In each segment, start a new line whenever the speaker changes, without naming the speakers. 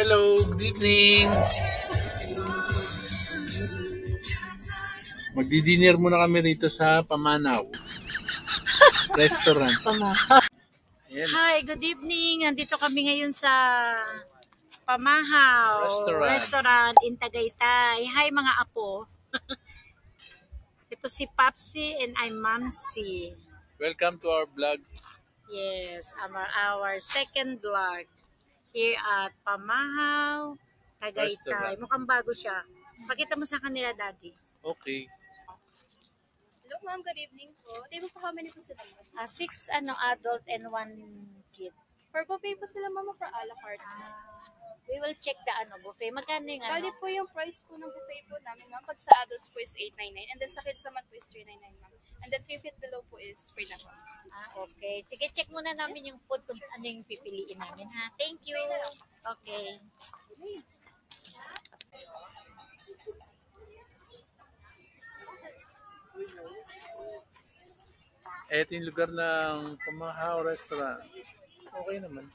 Hello, good evening. Magdi-dinner muna kami rito sa Pamanaw Restaurant. Ayan.
Hi, good evening. Nandito kami ngayon sa Pamahaw Restaurant in Tagaytay. Hi mga apo. Ito si Papsi and I'm Mamsi.
Welcome to our vlog.
Yes, our second vlog here at Pamahaw, Tagaytay.
Restaurant.
Mukhang bago siya. Pakita mo sa kanila, Daddy.
Okay.
Hello ma'am, good evening po. Table po kami nito sila ma'am.
6 adult and 1 kid.
For buffet po sila ma'am for a la carte.
We will check the buffet. Magkano yung
Bali po yung price po ng buffet po namin ma'am. Pag sa adults po is 899 and then sa kids naman po is 399 ma'am. And then 3 feet below po is free na po.
Okay. Sige, check muna namin yung food kung ano yung pipiliin namin, ha? Thank you. Okay.
Ito yung lugar ng Pamahaw Restaurant. Okay naman.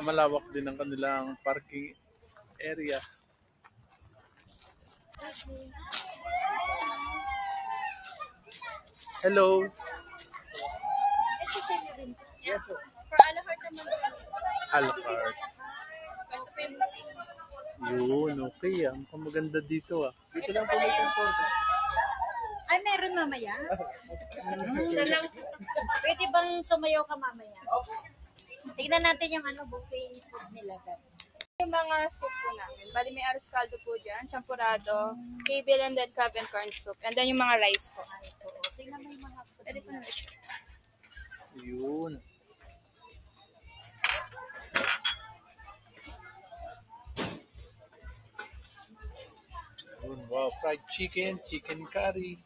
Malawak din ang kanilang parking area. Hello.
Yes po. For a la carte naman po.
A la carte.
Ito po yung buffet.
Yun, okay. Mukhang maganda dito ah. Dito lang po may temporada.
Ay, meron mamaya?
Siya lang.
Pwede bang sumayaw ka mamaya? Tignan natin yung buffet food nila.
Yung mga soup po namin. Bali may arroz caldo po dyan, champurado, kibel and then crab and corn soup. And then yung mga rice po.
Tingnan mo yung mga food
Pwede po
nila.
na siya.
Yun. Yun. Wow, fried chicken, chicken curry.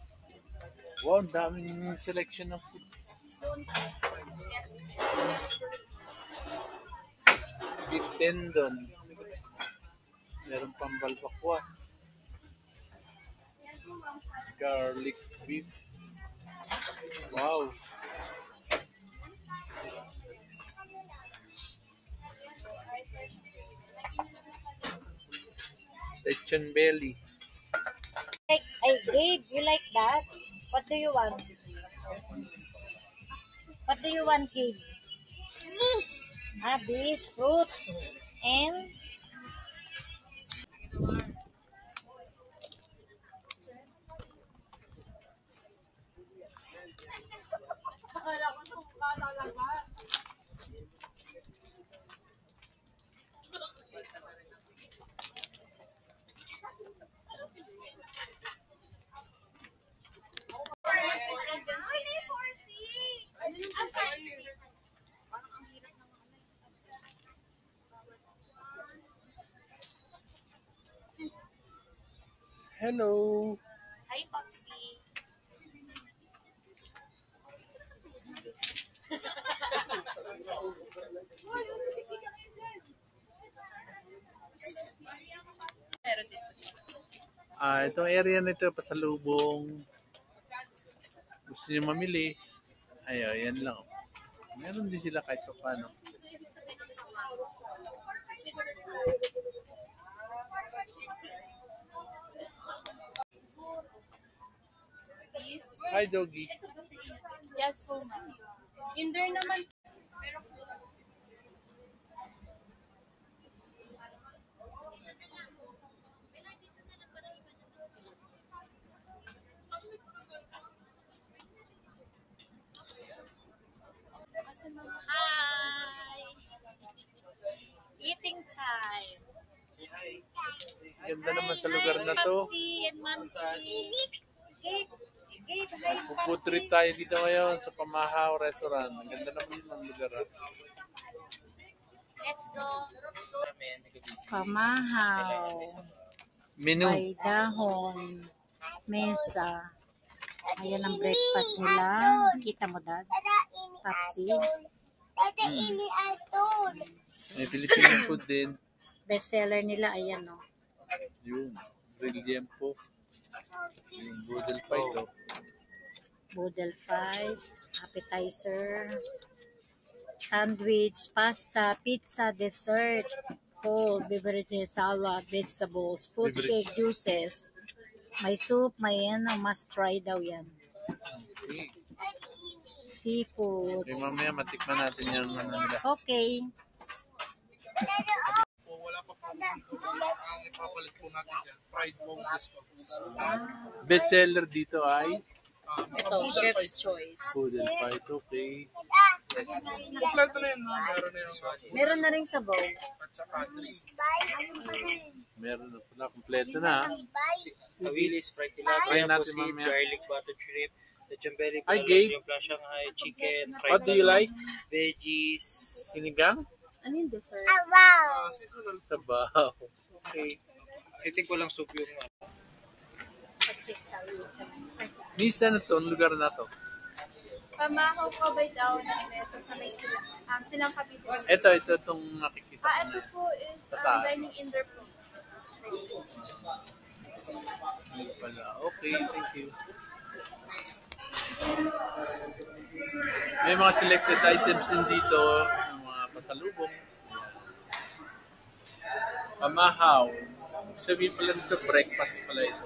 Wow, ang daming selection ng food. Beef tendon. Meron pang balbakwa. Garlic beef. Wow. Lechon belly.
Gabe, you like that? What do you want? What do you want, Gabe? This fruits and
Hello.
Hi, Popsi.
Itong area nito pasalubong. Gusto niyo mamili? Yan lang. Meron din sila kahit pa paano. Hi, doggy.
Yes po ma'am. Indoor naman.
hi! Eating time.
Ganda naman sa lugar na to.
Papsi and Mamsi. Gabe, hi,
Food
Papsi.
trip tayo dito ngayon sa Pamahaw Restaurant. Ang ganda naman ng lugar.
Let's go. Pamahaw.
Menu.
May dahon. Mesa. Ayan ang breakfast nila. Kita mo, Dad? Papsi.
May Filipino food din.
Bestseller nila, ayan, no?
Yun. Grilled yempo. Yung boodle pie to.
Boodle 5. Appetizer. sandwich, pasta, pizza, dessert, cold, beverages, salad, vegetables, fruit
Beverage.
shake, juices. May soup, may must try daw yan.
Okay.
Seafood.
Okay, mamaya matikman natin yung ano nila.
Okay.
po, wala pa po kasing tubig. Ang ipapalit po natin dyan, fried boneless bubbles.
Best seller dito ay
Ito, chef's choice.
Poodle Fight. Okay.
Kompleto na yun, no? Meron na yung
Meron na rin sabaw.
at saka drinks.
Meron na pala. Kompleto na.
Awilis, fried
Try
tilapia,
natin
pusit,
mamaya.
garlic butter shrimp, lechonberry,
Ay,
palong,
Gabe.
yung plang Shanghai, chicken, fried
What do you like?
veggies.
Sinigang?
Ano yung dessert?
Seasonal.
Sabaw. Okay.
I think walang soup yung
Misa na to, ang lugar na to.
Pamahaw ko by daw ng mesa sa may silang kapitid.
Ito itong nakikita.
Ito po is
Saan?
dining indoor po.
Yun pala. Okay, thank you. May mga selected items din dito, yung mga pasalubong. Pamahaw. Sabihin pala nito, breakfast pala ito.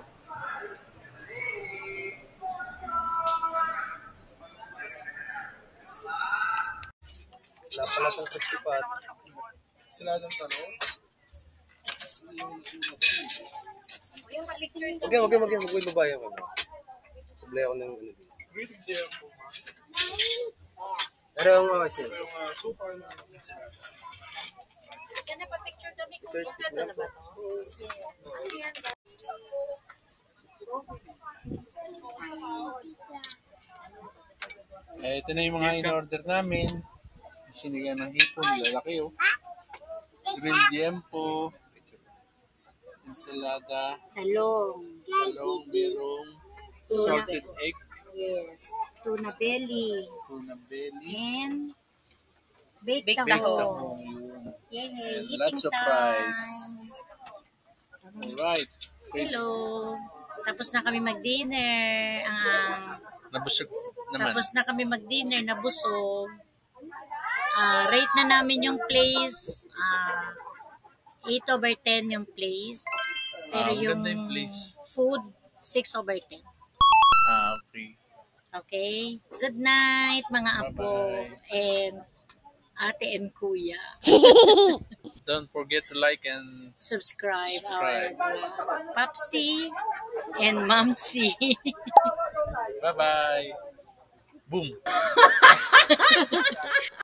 wala pala itong crispy pat.
Sila ng tanong.
Wag yung babae ako. Sablay ako ng ano.
Grilled there po, ma'am.
Pero ang okay siya.
Yung super na sila.
Yan na pa picture kami kung
Search
kompleto
na
na
po.
ba?
Ito na yung mga in-order namin. Sinigang ng hipon, lalaki oh. Grilled yempo, ensalada,
Talong.
talong, merong salted egg,
Yes. Tuna belly.
tuna belly,
And baked
baked
tahong.
tahong yun.
Yay,
And
eating
lots of
time.
rice. Alright.
Hello. Tapos na kami mag-dinner.
Nabusog naman.
Tapos na kami mag-dinner, nabusog. Rate na namin yung place. 8/10 yung place. Pero yung
maganda yung place.
food, 6/10.
Okay.
Okay? Good night, mga apo.
Bye-bye.
And ate and kuya.
Don't forget to like and
Subscribe
Subscribe.
our Papsi and Mamsi.
bye-bye. Boom.